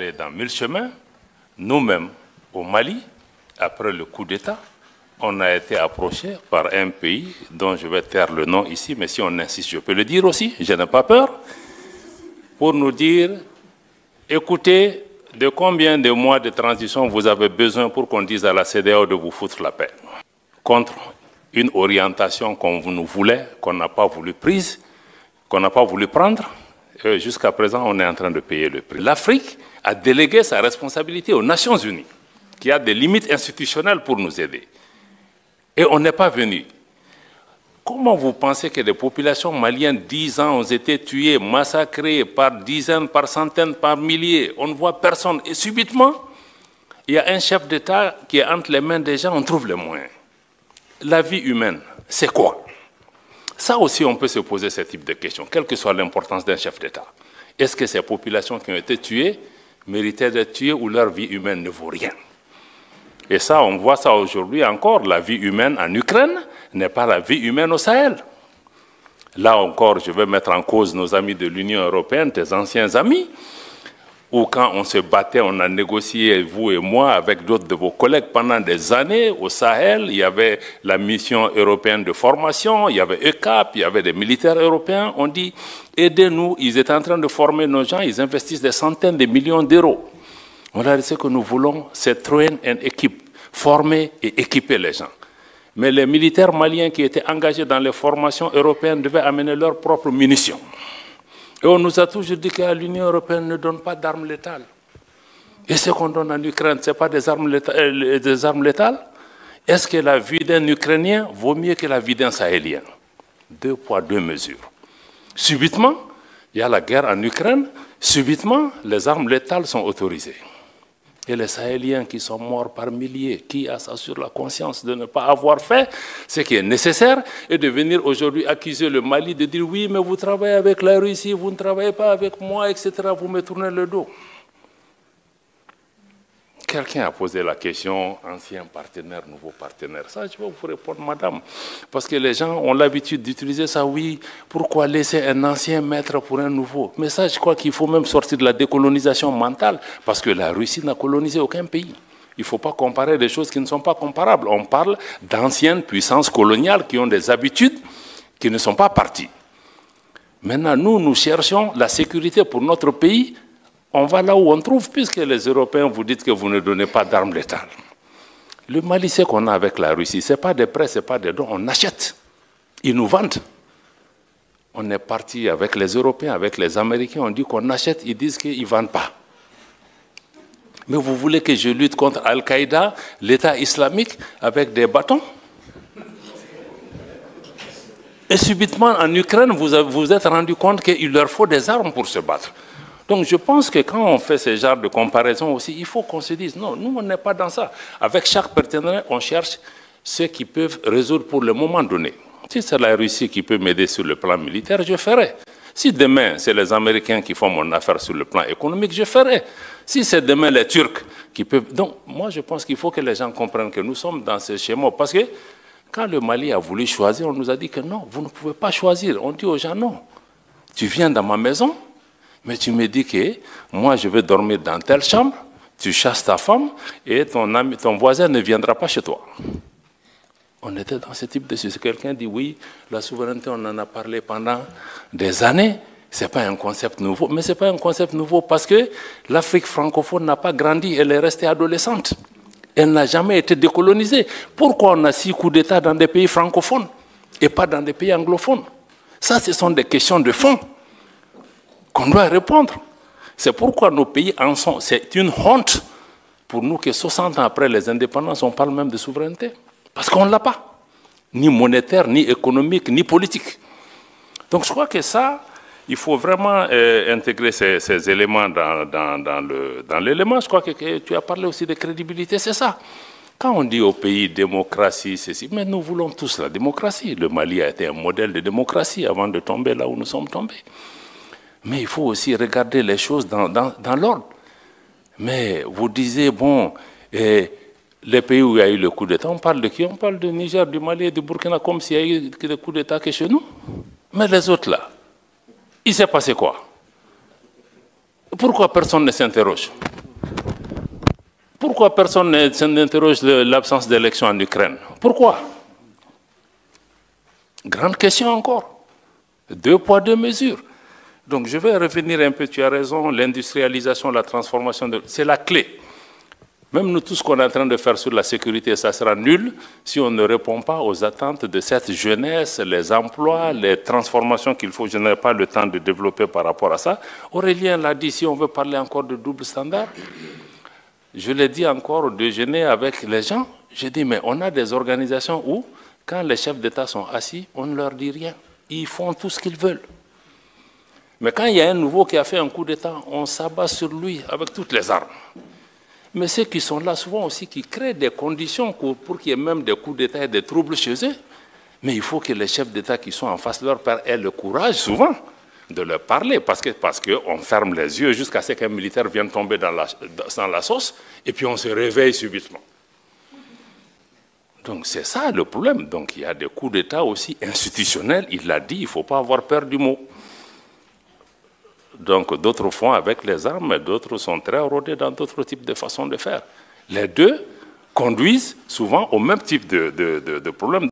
allé dans mille chemins. Nous-mêmes, au Mali, après le coup d'État, on a été approché par un pays dont je vais taire le nom ici, mais si on insiste, je peux le dire aussi, je n'ai pas peur, pour nous dire, écoutez, de combien de mois de transition vous avez besoin pour qu'on dise à la CEDEAO de vous foutre la paix? Contre une orientation qu'on nous voulait, qu'on n'a pas voulu prise, qu'on n'a pas voulu prendre. Jusqu'à présent, on est en train de payer le prix. L'Afrique a délégué sa responsabilité aux Nations Unies, qui a des limites institutionnelles pour nous aider. Et on n'est pas venu. Comment vous pensez que des populations maliennes, 10 ans, ont été tuées, massacrées par dizaines, par centaines, par milliers? On ne voit personne. Et subitement, il y a un chef d'État qui est entre les mains des gens, on trouve les moyens. La vie humaine, c'est quoi? Ça aussi, on peut se poser ce type de questions, quelle que soit l'importance d'un chef d'État. Est-ce que ces populations qui ont été tuées méritaient d'être tuées ou leur vie humaine ne vaut rien? Et ça, on voit ça aujourd'hui encore. La vie humaine en Ukraine n'est pas la vie humaine au Sahel. Là encore, je vais mettre en cause nos amis de l'Union européenne, tes anciens amis, où quand on se battait, on a négocié, vous et moi, avec d'autres de vos collègues pendant des années au Sahel. Il y avait la mission européenne de formation, il y avait ECAP, il y avait des militaires européens. On dit, aidez-nous. Ils étaient en train de former nos gens, ils investissent des centaines de millions d'euros. On a dit ce que nous voulons, c'est train and équipe, former et équiper les gens. Mais les militaires maliens qui étaient engagés dans les formations européennes devaient amener leurs propres munitions. Et on nous a toujours dit que l'Union européenne ne donne pas d'armes létales. Et ce qu'on donne en Ukraine, ce n'est pas des armes létales? Est-ce que la vie d'un Ukrainien vaut mieux que la vie d'un Sahélien? 2 poids, 2 mesures. Subitement, il y a la guerre en Ukraine, subitement, les armes létales sont autorisées. Et les Sahéliens qui sont morts par milliers, qui a ça sur la conscience de ne pas avoir fait ce qui est nécessaire et de venir aujourd'hui accuser le Mali de dire oui, mais vous travaillez avec la Russie, vous ne travaillez pas avec moi, etc. Vous me tournez le dos. Quelqu'un a posé la question, ancien partenaire, nouveau partenaire. Ça, je vais vous répondre, madame. Parce que les gens ont l'habitude d'utiliser ça, oui, pourquoi laisser un ancien maître pour un nouveau? Mais ça, je crois qu'il faut même sortir de la décolonisation mentale, parce que la Russie n'a colonisé aucun pays. Il ne faut pas comparer des choses qui ne sont pas comparables. On parle d'anciennes puissances coloniales qui ont des habitudes qui ne sont pas parties. Maintenant, nous cherchons la sécurité pour notre pays. On va là où on trouve, puisque les Européens vous disent que vous ne donnez pas d'armes létales. Le Mali, c'est qu'on a avec la Russie, ce n'est pas des prêts, ce n'est pas des dons, on achète. Ils nous vendent. On est parti avec les Européens, avec les Américains, on dit qu'on achète, ils disent qu'ils ne vendent pas. Mais vous voulez que je lutte contre Al-Qaïda, l'État islamique, avec des bâtons? Et subitement, en Ukraine, vous vous êtes rendu compte qu'il leur faut des armes pour se battre. Donc je pense que quand on fait ce genre de comparaison aussi, il faut qu'on se dise, non, nous on n'est pas dans ça. Avec chaque partenaire, on cherche ceux qui peuvent résoudre pour le moment donné. Si c'est la Russie qui peut m'aider sur le plan militaire, je ferai. Si demain, c'est les Américains qui font mon affaire sur le plan économique, je ferai. Si c'est demain les Turcs qui peuvent... Donc moi je pense qu'il faut que les gens comprennent que nous sommes dans ce schéma. Parce que quand le Mali a voulu choisir, on nous a dit que non, vous ne pouvez pas choisir. On dit aux gens, non, tu viens dans ma maison, mais tu me dis que moi, je vais dormir dans telle chambre, tu chasses ta femme et ton voisin ne viendra pas chez toi. On était dans ce type de situation. Quelqu'un dit oui, la souveraineté, on en a parlé pendant des années. Ce n'est pas un concept nouveau. Mais ce n'est pas un concept nouveau parce que l'Afrique francophone n'a pas grandi, elle est restée adolescente. Elle n'a jamais été décolonisée. Pourquoi on a 6 coups d'État dans des pays francophones et pas dans des pays anglophones? Ça, ce sont des questions de fond qu'on doit répondre. C'est pourquoi nos pays en sont. C'est une honte pour nous que 60 ans après les indépendances, on parle même de souveraineté. Parce qu'on ne l'a pas. Ni monétaire, ni économique, ni politique. Donc je crois que ça, il faut vraiment intégrer ces éléments dans l'élément. Je crois que tu as parlé aussi de crédibilité, c'est ça. Quand on dit au pays démocratie, ceci, mais nous voulons tous la démocratie. Le Mali a été un modèle de démocratie avant de tomber là où nous sommes tombés. Mais il faut aussi regarder les choses dans l'ordre. Mais vous disiez, bon, les pays où il y a eu le coup d'État, on parle de qui? On parle du Niger, du Mali et du Burkina comme s'il y a eu des coups d'État que chez nous. Mais les autres là, il s'est passé quoi? Pourquoi personne ne s'interroge? Pourquoi personne n'interroge l'absence d'élections en Ukraine? Pourquoi? Grande question encore. 2 poids, 2 mesures. Donc je vais revenir un peu, tu as raison, l'industrialisation, la transformation, c'est la clé. Même nous, tout ce qu'on est en train de faire sur la sécurité, ça sera nul si on ne répond pas aux attentes de cette jeunesse, les emplois, les transformations qu'il faut. Je n'ai pas le temps de développer par rapport à ça. Aurélien l'a dit, si on veut parler encore de double standard, je l'ai dit encore au déjeuner avec les gens, j'ai dit, mais on a des organisations où, quand les chefs d'État sont assis, on ne leur dit rien. Ils font tout ce qu'ils veulent. Mais quand il y a un nouveau qui a fait un coup d'État, on s'abat sur lui avec toutes les armes. Mais ceux qui sont là souvent aussi, qui créent des conditions pour qu'il y ait même des coups d'État et des troubles chez eux, mais il faut que les chefs d'État qui sont en face de leur père aient le courage, souvent, de leur parler, parce qu'on ferme les yeux jusqu'à ce qu'un militaire vienne tomber dans la sauce, et puis on se réveille subitement. Donc c'est ça le problème. Donc il y a des coups d'État aussi institutionnels, il l'a dit, il ne faut pas avoir peur du mot. Donc d'autres font avec les armes, mais d'autres sont très rodés dans d'autres types de façons de faire. Les deux conduisent souvent au même type de problème.